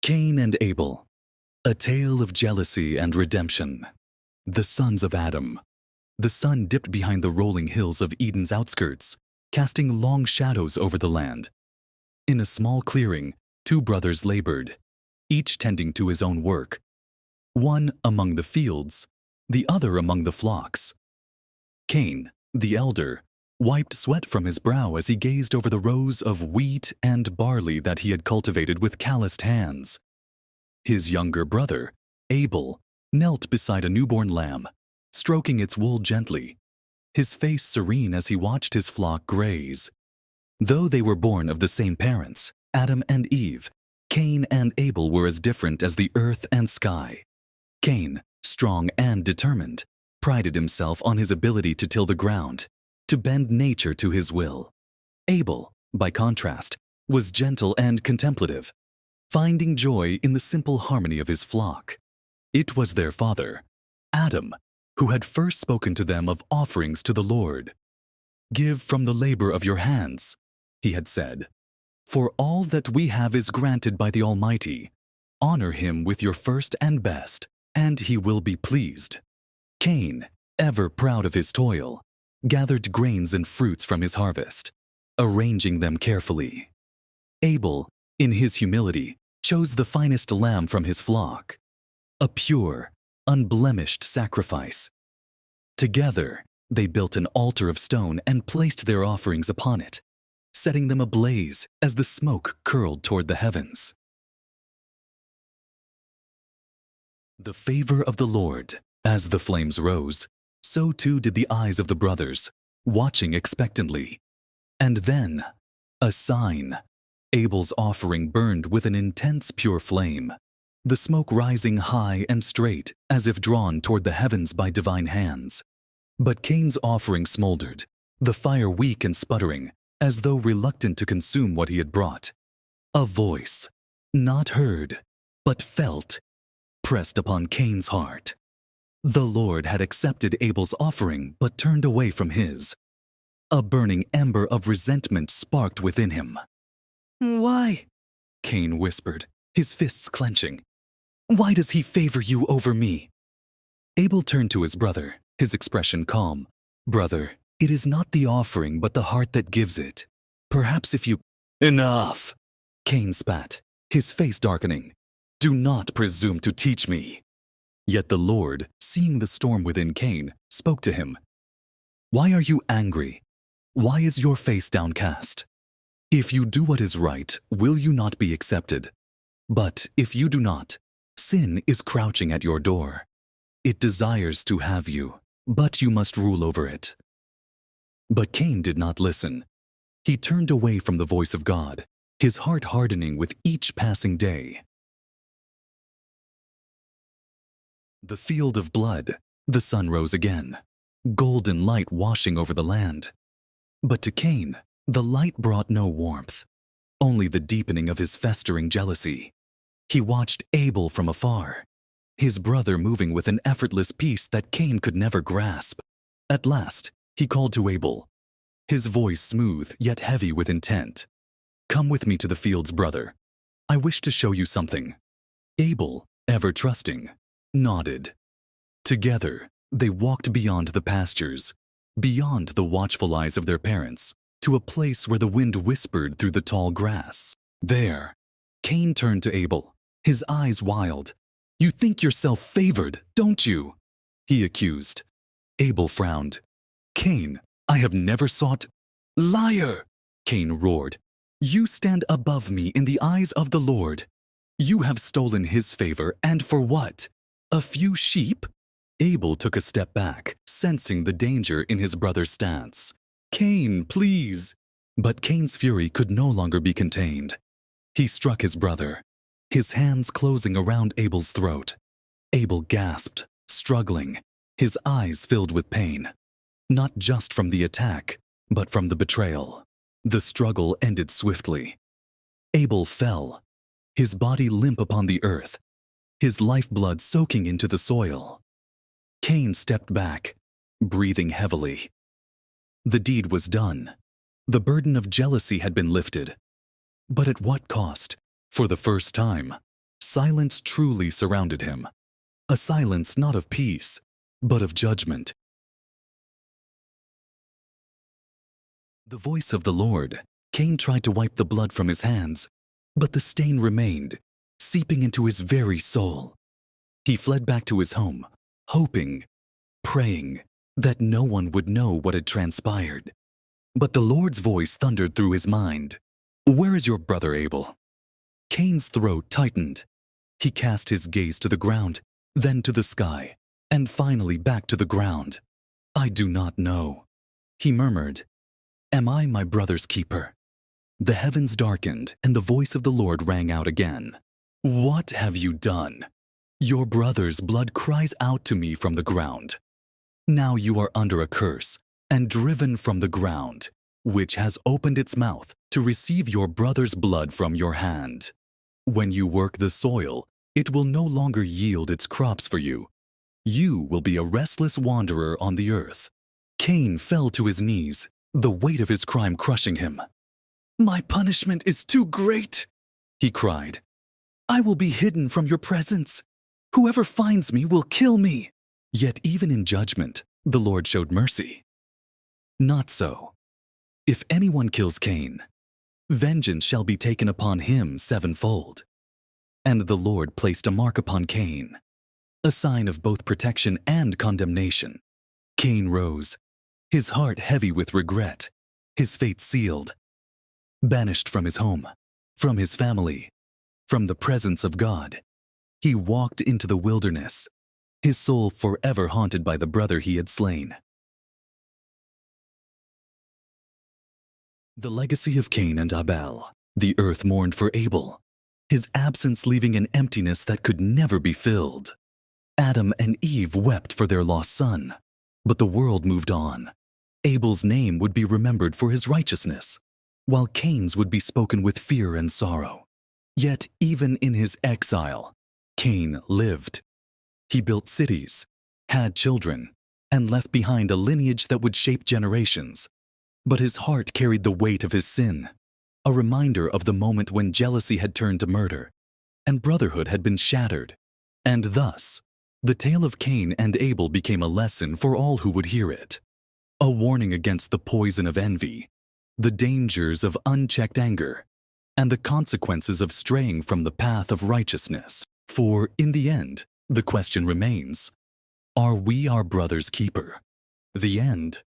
Cain and Abel, a tale of jealousy and redemption. The sons of Adam. The sun dipped behind the rolling hills of Eden's outskirts, casting long shadows over the land. In a small clearing, two brothers labored, each tending to his own work, one among the fields, the other among the flocks. Cain, the elder, wiped sweat from his brow as he gazed over the rows of wheat and barley that he had cultivated with calloused hands. His younger brother, Abel, knelt beside a newborn lamb, stroking its wool gently, his face serene as he watched his flock graze. Though they were born of the same parents, Adam and Eve, Cain and Abel were as different as the earth and sky. Cain, strong and determined, prided himself on his ability to till the ground, to bend nature to his will. Abel, by contrast, was gentle and contemplative, finding joy in the simple harmony of his flock. It was their father, Adam, who had first spoken to them of offerings to the Lord. "Give from the labor of your hands," he had said, "for all that we have is granted by the Almighty. Honor him with your first and best, and he will be pleased." Cain, ever proud of his toil, gathered grains and fruits from his harvest, arranging them carefully. Abel, in his humility, chose the finest lamb from his flock, a pure, unblemished sacrifice. Together, they built an altar of stone and placed their offerings upon it, setting them ablaze as the smoke curled toward the heavens. The favor of the Lord. As the flames rose, so too did the eyes of the brothers, watching expectantly. And then, a sign. Abel's offering burned with an intense pure flame, the smoke rising high and straight as if drawn toward the heavens by divine hands. But Cain's offering smoldered, the fire weak and sputtering, as though reluctant to consume what he had brought. A voice, not heard, but felt, pressed upon Cain's heart. The Lord had accepted Abel's offering but turned away from his. A burning ember of resentment sparked within him. "Why?" Cain whispered, his fists clenching. "Why does he favor you over me?" Abel turned to his brother, his expression calm. "Brother, it is not the offering but the heart that gives it. Perhaps if you—" "Enough!" Cain spat, his face darkening. "Do not presume to teach me." Yet the Lord, seeing the storm within Cain, spoke to him. "Why are you angry? Why is your face downcast? If you do what is right, will you not be accepted? But if you do not, sin is crouching at your door. It desires to have you, but you must rule over it." But Cain did not listen. He turned away from the voice of God, his heart hardening with each passing day. The field of blood, the sun rose again, golden light washing over the land. But to Cain, the light brought no warmth, only the deepening of his festering jealousy. He watched Abel from afar, his brother moving with an effortless peace that Cain could never grasp. At last, he called to Abel, his voice smooth yet heavy with intent. "Come with me to the fields, brother. I wish to show you something." Abel, ever trusting, nodded. Together, they walked beyond the pastures, beyond the watchful eyes of their parents, to a place where the wind whispered through the tall grass. There, Cain turned to Abel, his eyes wild. "You think yourself favored, don't you?" he accused. Abel frowned. "Cain, I have never sought—" "Liar!" Cain roared. "You stand above me in the eyes of the Lord. You have stolen his favor, and for what? A few sheep?" Abel took a step back, sensing the danger in his brother's stance. "Cain, please!" But Cain's fury could no longer be contained. He struck his brother, his hands closing around Abel's throat. Abel gasped, struggling, his eyes filled with pain, not just from the attack, but from the betrayal. The struggle ended swiftly. Abel fell, his body limp upon the earth, his lifeblood soaking into the soil. Cain stepped back, breathing heavily. The deed was done. The burden of jealousy had been lifted. But at what cost? For the first time, silence truly surrounded him. A silence not of peace, but of judgment. The voice of the Lord. Cain tried to wipe the blood from his hands, but the stain remained, seeping into his very soul. He fled back to his home, hoping, praying that no one would know what had transpired. But the Lord's voice thundered through his mind. "Where is your brother Abel?" Cain's throat tightened. He cast his gaze to the ground, then to the sky, and finally back to the ground. "I do not know," he murmured. "Am I my brother's keeper?" The heavens darkened, and the voice of the Lord rang out again. "What have you done? Your brother's blood cries out to me from the ground. Now you are under a curse and driven from the ground, which has opened its mouth to receive your brother's blood from your hand. When you work the soil, it will no longer yield its crops for you. You will be a restless wanderer on the earth." Cain fell to his knees, the weight of his crime crushing him. "My punishment is too great," he cried. "I will be hidden from your presence. Whoever finds me will kill me." Yet even in judgment, the Lord showed mercy. Not so. If anyone kills Cain, vengeance shall be taken upon him sevenfold. And the Lord placed a mark upon Cain, a sign of both protection and condemnation. Cain rose, his heart heavy with regret, his fate sealed. Banished from his home, from his family, from the presence of God, he walked into the wilderness, his soul forever haunted by the brother he had slain. The legacy of Cain and Abel. The earth mourned for Abel, his absence leaving an emptiness that could never be filled. Adam and Eve wept for their lost son, but the world moved on. Abel's name would be remembered for his righteousness, while Cain's would be spoken with fear and sorrow. Yet even in his exile, Cain lived. He built cities, had children, and left behind a lineage that would shape generations. But his heart carried the weight of his sin, a reminder of the moment when jealousy had turned to murder, and brotherhood had been shattered. And thus, the tale of Cain and Abel became a lesson for all who would hear it. A warning against the poison of envy, the dangers of unchecked anger, and the consequences of straying from the path of righteousness. For, in the end, the question remains, are we our brother's keeper? The end